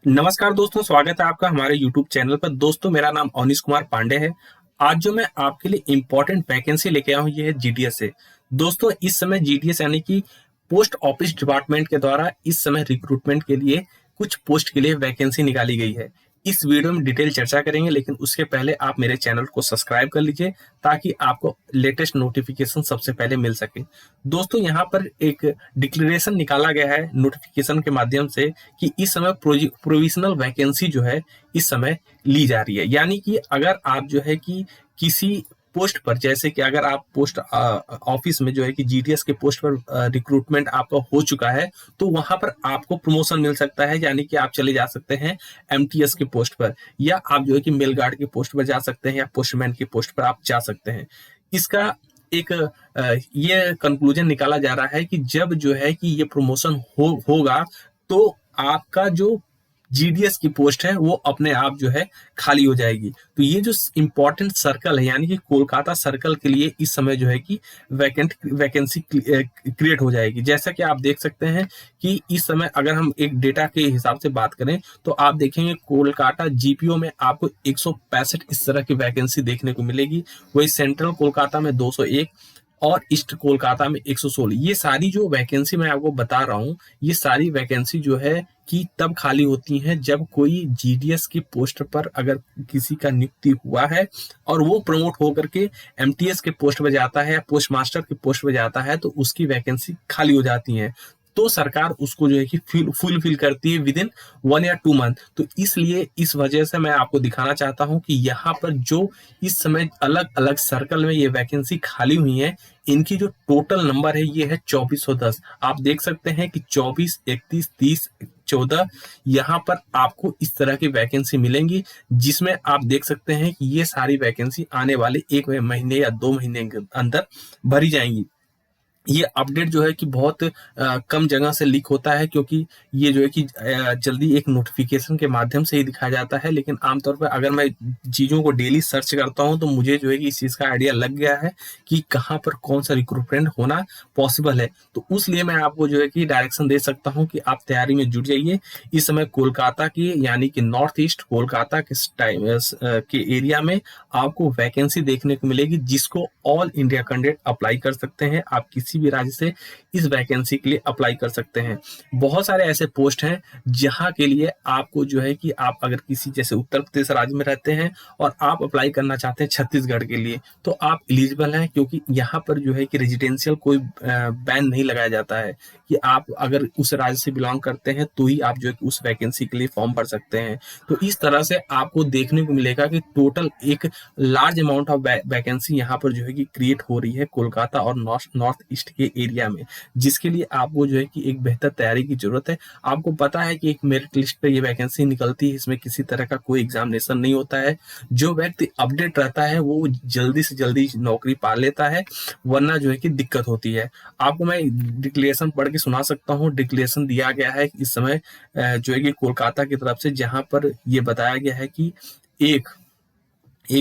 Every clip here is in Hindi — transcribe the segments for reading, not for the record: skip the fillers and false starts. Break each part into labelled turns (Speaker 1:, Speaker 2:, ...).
Speaker 1: नमस्कार दोस्तों, स्वागत है आपका हमारे YouTube चैनल पर। दोस्तों, मेरा नाम अवनीश कुमार पांडे है। आज जो मैं आपके लिए इम्पोर्टेंट वैकेंसी लेके आया हूँ, ये है जीडीएस से। दोस्तों, इस समय जीडीएस यानी कि पोस्ट ऑफिस डिपार्टमेंट के द्वारा इस समय रिक्रूटमेंट के लिए कुछ पोस्ट के लिए वैकेंसी निकाली गई है। इस वीडियो में डिटेल चर्चा करेंगे, लेकिन उसके पहले आप मेरे चैनल को सब्सक्राइब कर लीजिए ताकि आपको लेटेस्ट नोटिफिकेशन सबसे पहले मिल सके। दोस्तों, यहाँ पर एक डिक्लेरेशन निकाला गया है नोटिफिकेशन के माध्यम से कि इस समय प्रोविजनल वैकेंसी जो है इस समय ली जा रही है। यानी कि अगर आप जो है कि किसी पोस्ट पर, जैसे कि अगर आप पोस्ट ऑफिस में जो है कि जीडीएस के पोस्ट पर रिक्रूटमेंट आपका हो चुका है, तो वहां पर आपको प्रमोशन मिल सकता है। यानी कि आप चले जा सकते हैं एमटीएस के पोस्ट पर, या आप जो है कि मेल गार्ड के पोस्ट पर जा सकते हैं, या पोस्टमैन के पोस्ट पर आप जा सकते हैं। इसका एक ये कंक्लूजन निकाला जा रहा है कि जब जो है कि ये प्रमोशन होगा, तो आपका जो जीडीएस की पोस्ट है वो अपने आप जो है खाली हो जाएगी। तो ये जो इंपॉर्टेंट सर्कल है, यानी कि कोलकाता सर्कल के लिए इस समय जो है कि वैकेंसी क्रिएट हो जाएगी। जैसा कि आप देख सकते हैं कि इस समय अगर हम एक डेटा के हिसाब से बात करें, तो आप देखेंगे कोलकाता जीपीओ में आपको 165 इस तरह की वैकेंसी देखने को मिलेगी। वही सेंट्रल कोलकाता में 201 और ईस्ट कोलकाता में 116। ये सारी जो वैकेंसी मैं आपको बता रहा हूँ, ये सारी वैकेंसी जो है कि तब खाली होती हैं जब कोई जीडीएस की पोस्ट पर अगर किसी का नियुक्ति हुआ है और वो प्रमोट होकर के एमटीएस के पोस्ट पर जाता है या पोस्ट मास्टर के पोस्ट पर जाता है, तो उसकी वैकेंसी खाली हो जाती है। तो सरकार उसको जो है कि फुलफिल करती है विद इन 1 या 2 मंथ। तो इसलिए इस वजह से मैं आपको दिखाना चाहता हूं कि यहाँ पर जो इस समय अलग अलग सर्कल में ये वैकेंसी खाली हुई है, इनकी जो टोटल नंबर है ये है 2410। आप देख सकते हैं कि 24, 31, 30, 14 यहाँ पर आपको इस तरह की वैकेंसी मिलेंगी, जिसमें आप देख सकते हैं कि ये सारी वैकेंसी आने वाले 1 महीने या 2 महीने के अंदर भरी जाएंगी। ये अपडेट जो है कि बहुत कम जगह से लीक होता है, क्योंकि ये जो है कि जल्दी एक नोटिफिकेशन के माध्यम से ही दिखाया जाता है। लेकिन आमतौर पर अगर मैं चीज़ों को डेली सर्च करता हूं, तो मुझे जो है कि इस चीज़ का आइडिया लग गया है कि कहाँ पर कौन सा रिक्रूटमेंट होना पॉसिबल है। तो उसलिए मैं आपको जो है कि डायरेक्शन दे सकता हूँ कि आप तैयारी में जुट जाइए। इस समय कोलकाता की, यानी कि नॉर्थ ईस्ट कोलकाता के टाइम के एरिया में आपको वैकेंसी देखने को मिलेगी, जिसको ऑल इंडिया कैंडिडेट अप्लाई कर सकते हैं। आप किसी भी राज्य से इस वैकेंसी के लिए अप्लाई कर सकते हैं। बहुत सारे ऐसे पोस्ट हैं जहां के लिए आपको जो है कि आप अगर किसी जैसे उत्तर प्रदेश राज्य में रहते हैं और आप अप्लाई करना चाहते हैं छत्तीसगढ़ के लिए, तो आप एलिजिबल हैं, क्योंकि यहाँ पर जो है कि रेजिडेंशियल कोई बैन नहीं लगाया जाता है कि आप अगर उस राज्य से बिलोंग करते हैं तो ही आप जो है कि उस वैकेंसी के लिए फॉर्म भर सकते हैं। तो इस तरह से आपको देखने को मिलेगा कि टोटल एक लार्ज अमाउंट ऑफ वैकेंसी यहाँ पर जो है कि क्रिएट हो रही है कोलकाता और नॉर्थ ईस्ट के एरिया में, जिसके लिए आपको जो है कि एक बेहतर तैयारी की जरूरत है। आपको पता है कि एक मेरिट लिस्ट पे ये वैकेंसी निकलती है, इसमें किसी तरह का कोई एग्जामिनेशन नहीं होता है। जो व्यक्ति अपडेट रहता है वो जल्दी से जल्दी नौकरी पा लेता है, वरना जो है कि दिक्कत होती है। आपको मैं डिक्लेरेशन पढ़ के सुना सकता हूँ। डिक्लेरेशन दिया गया है इस समय जो है कि कोलकाता की तरफ से, जहां पर ये बताया गया है कि एक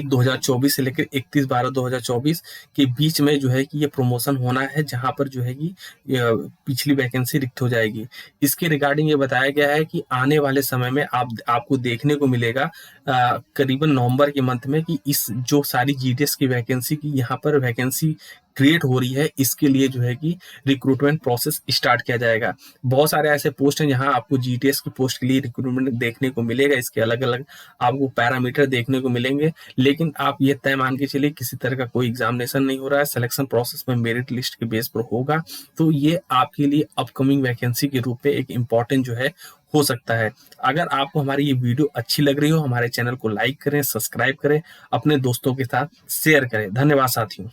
Speaker 1: 2024 से लेकर 31/12/2024 के बीच में जो है कि ये प्रमोशन होना है, जहां पर जो है कि पिछली वैकेंसी रिक्त हो जाएगी। इसके रिगार्डिंग ये बताया गया है कि आने वाले समय में आपको देखने को मिलेगा करीबन नवंबर के मंथ में कि इस जो सारी जीडीएस की वैकेंसी की यहाँ पर वैकेंसी क्रिएट हो रही है, इसके लिए जो है कि रिक्रूटमेंट प्रोसेस स्टार्ट किया जाएगा। बहुत सारे ऐसे पोस्ट हैं जहां आपको जीटीएस की पोस्ट के लिए रिक्रूटमेंट देखने को मिलेगा। इसके अलग अलग आपको पैरामीटर देखने को मिलेंगे, लेकिन आप ये तय मान के चलिए किसी तरह का कोई एग्जामिनेशन नहीं हो रहा है। सिलेक्शन प्रोसेस में मेरिट लिस्ट के बेस पर होगा। तो ये आपके लिए अपकमिंग वैकेंसी के रूप में एक इम्पॉर्टेंट जो है हो सकता है। अगर आपको हमारी ये वीडियो अच्छी लग रही हो, हमारे चैनल को लाइक करें, सब्सक्राइब करें, अपने दोस्तों के साथ शेयर करें। धन्यवाद साथियों।